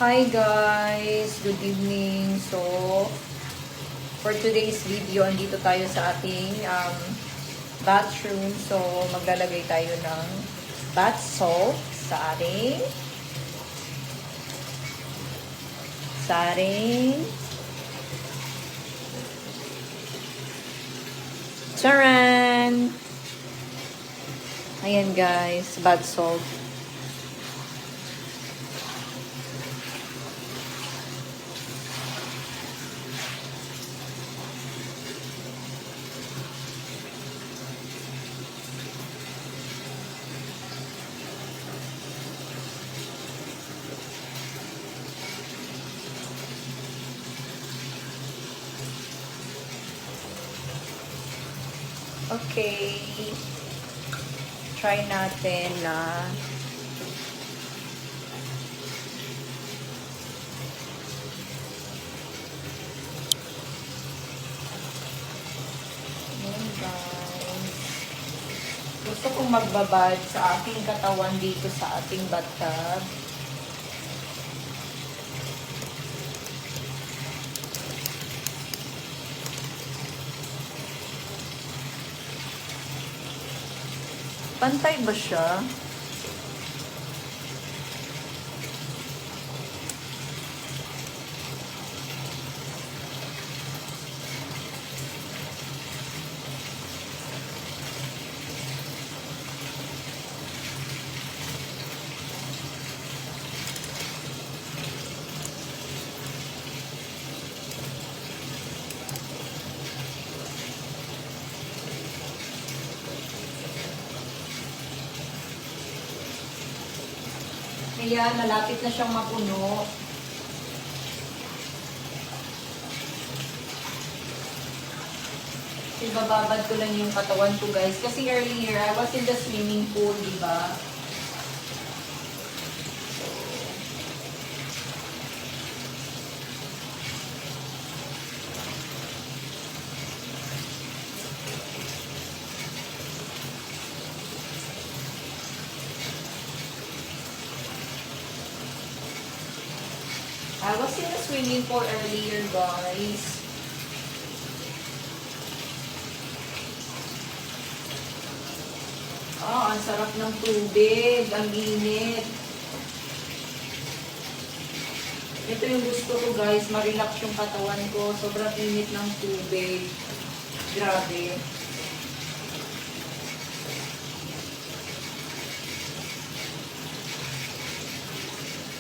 Hi guys! Good evening. So, for today's video, andito tayo sa ating bathroom. So, maglalagay tayo ng bath salt sa ating charan! Ayan guys, bath salt. Okay. Try natin na gusto kong magbabad sa aking katawan dito sa ating bathtub. Pantay ba siya? Ayan, malapit na siyang mapuno. Ibababad ko lang yung katawan ko guys. Kasi earlier, I was in the swimming pool, diba? I was in the swimming pool earlier, guys. Ah, ang sarap ng tubig. Ang init. Ito yung gusto ko, guys. Ma-relax yung katawan ko. Sobrang init ng tubig. Grabe.